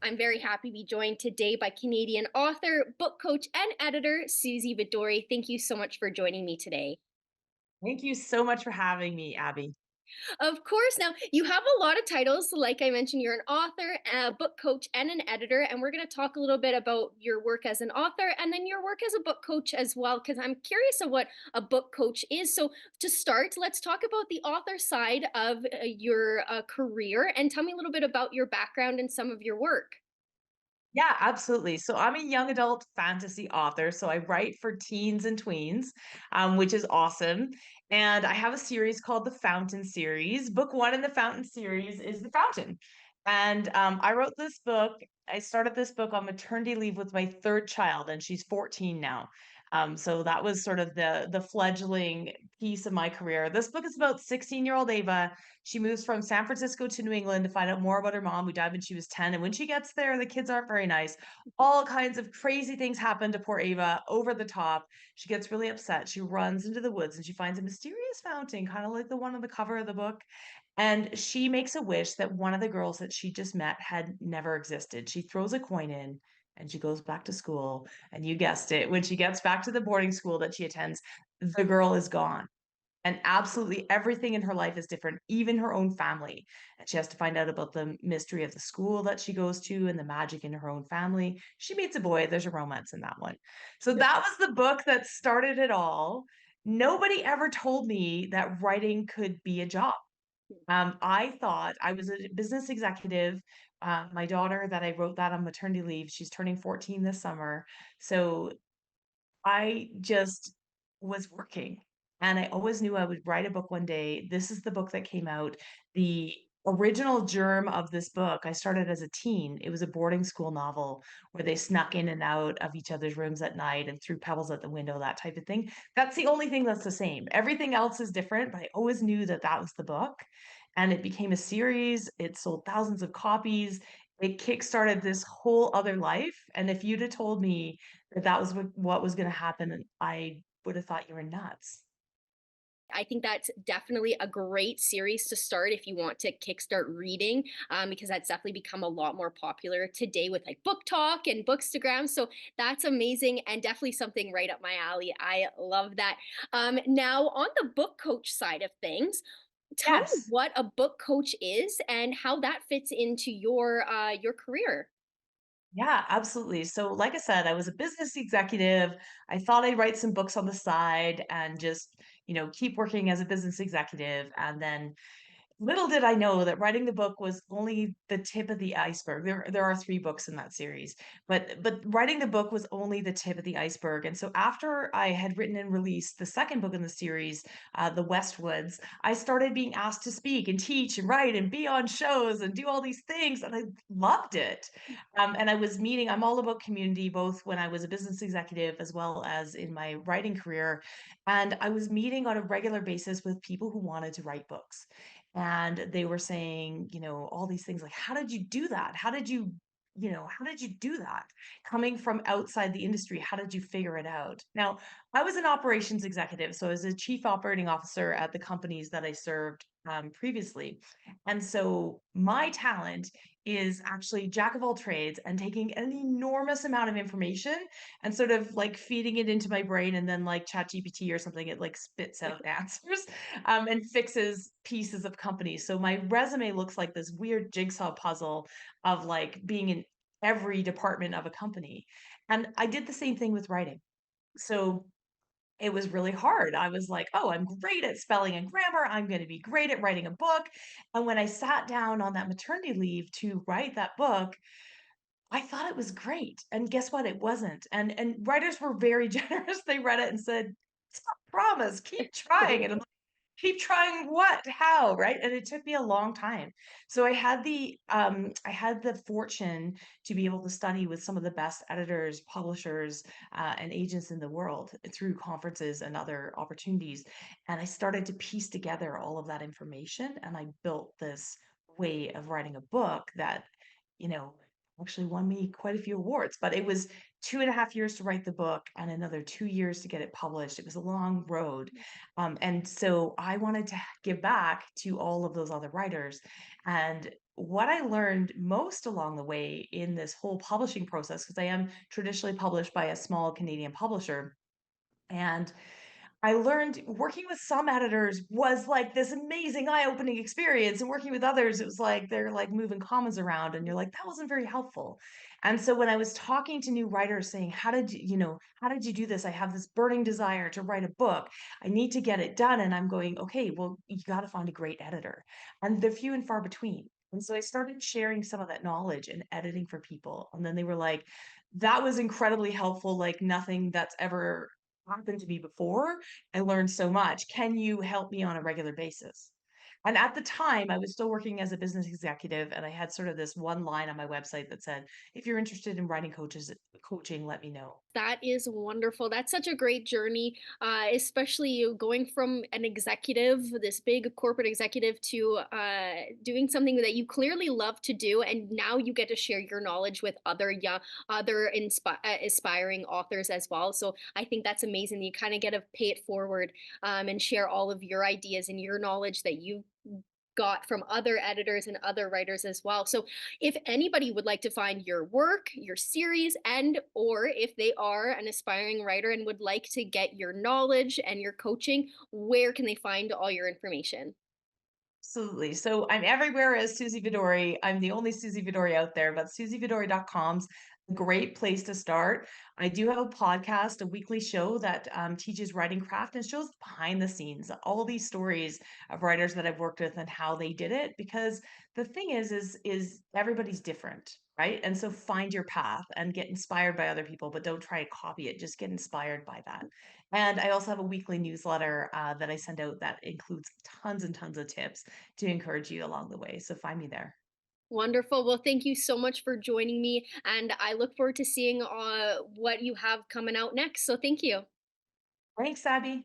I'm very happy to be joined today by Canadian author, book coach, and editor Suzy Vadori. Thank you so much for joining me today. Thank you so much for having me, Abby. Of course, now you have a lot of titles. Like I mentioned, you're an author, a book coach, and an editor. And we're going to talk a little bit about your work as an author and then your work as a book coach as well, because I'm curious of what a book coach is. So, to start, let's talk about the author side of your career and tell me a little bit about your background and some of your work. Yeah, absolutely. So I'm a young adult fantasy author. So I write for teens and tweens, which is awesome. And I have a series called the Fountain series. Book one in the Fountain series is The Fountain. And I wrote this book. I started this book on maternity leave with my third child, and she's 14 now. So that was sort of the fledgling piece of my career. This book is about 16-year-old Ava. She moves from San Francisco to New England to find out more about her mom, who died when she was 10. And when she gets there, the kids aren't very nice. All kinds of crazy things happen to poor Ava, over the top. She gets really upset. She runs into the woods and she finds a mysterious fountain, kind of like the one on the cover of the book. And she makes a wish that one of the girls that she just met had never existed. She throws a coin in and she goes back to school. And you guessed it, when she gets back to the boarding school that she attends, the girl is gone. And absolutely everything in her life is different, even her own family. And she has to find out about the mystery of the school that she goes to and the magic in her own family. She meets a boy, there's a romance in that one. So that was the book that started it all. Nobody ever told me that writing could be a job. I thought I was a business executive. My daughter, that I wrote that on maternity leave, she's turning 14 this summer. So I just was working, and I always knew I would write a book one day. This is the book that came out. The original germ of this book, I started as a teen. It was a boarding school novel where they snuck in and out of each other's rooms at night and threw pebbles at the window, that type of thing. That's the only thing that's the same. Everything else is different, but I always knew that that was the book. And it became a series. It sold thousands of copies. It kickstarted this whole other life. And if you'd have told me that that was what was gonna happen, I would have thought you were nuts. I think that's definitely a great series to start if you want to kickstart reading, because that's definitely become a lot more popular today with like book talk and bookstagram. So that's amazing and definitely something right up my alley. I love that. Now, on the book coach side of things, tell me Yes. what a book coach is and how that fits into your career. Yeah, absolutely. So, like I said, I was a business executive. I thought I'd write some books on the side and just, keep working as a business executive. And then little did I know that writing the book was only the tip of the iceberg. There are 3 books in that series, but writing the book was only the tip of the iceberg, and so after I had written and released the 2nd book in the series, The Westwoods, I started being asked to speak and teach and write and be on shows and do all these things, and I loved it. And I was meeting I'm all about community, both when I was a business executive as well as in my writing career, and I was meeting on a regular basis with people who wanted to write books. And they were saying, all these things like, "How did you do that? How did you do that? Coming from outside the industry, how did you figure it out?" Now, I was an operations executive, so I was a chief operating officer at the companies that I served, previously. And so my talent is actually jack of all trades and taking an enormous amount of information and sort of like feeding it into my brain, and then like ChatGPT or something, it like spits out answers and fixes pieces of companies. So my resume looks like this weird jigsaw puzzle of like being in every department of a company. And I did the same thing with writing. So it was really hard. I was like, "Oh, I'm great at spelling and grammar. I'm going to be great at writing a book." And when I sat down on that maternity leave to write that book, I thought it was great. And guess what? It wasn't. And writers were very generous. They read it and said, "It's not promise. Keep trying." And keep trying what? How? Right? And it took me a long time. So I had the fortune to be able to study with some of the best editors, publishers, and agents in the world through conferences and other opportunities. And I started to piece together all of that information, and I built this way of writing a book that, you know, actually won me quite a few awards. But it was 2.5 years to write the book and another 2 years to get it published. It was a long road. And so I wanted to give back to all of those other writers. And what I learned most along the way in this whole publishing process, because I am traditionally published by a small Canadian publisher, and I learned working with some editors was like this amazing eye-opening experience, and working with others, it was like they're like moving commas around, and you're like, that wasn't very helpful. And so when I was talking to new writers saying, how did you do this? I have this burning desire to write a book. I need to get it done. And I'm going, okay, well, you got to find a great editor. And they're few and far between. And so I started sharing some of that knowledge and editing for people. And then they were like, that was incredibly helpful, like nothing that's ever happened to me before. I learned so much. Can you help me on a regular basis? And at the time, I was still working as a business executive, and I had sort of this one line on my website that said, "If you're interested in writing coaching, let me know." That is wonderful. That's such a great journey, especially you going from an executive, this big corporate executive, to doing something that you clearly love to do, and now you get to share your knowledge with other young, aspiring authors as well. So I think that's amazing. You kind of get to pay it forward, and share all of your ideas and your knowledge that you got from other editors and other writers as well. So if anybody would like to find your work, your series, and or if they are an aspiring writer and would like to get your knowledge and your coaching, where can they find all your information? Absolutely. So I'm everywhere as Suzy Vadori. I'm the only Suzy Vadori out there, but suzyvadori.com's a great place to start. I do have a podcast, a weekly show that teaches writing craft and shows behind the scenes, all these stories of writers that I've worked with and how they did it. Because the thing is everybody's different, right? And so find your path and get inspired by other people, but don't try to copy it. Just get inspired by that. And I also have a weekly newsletter that I send out that includes tons and tons of tips to encourage you along the way. So find me there. Wonderful. Well, thank you so much for joining me, and I look forward to seeing what you have coming out next. So thank you. Thanks, Abby.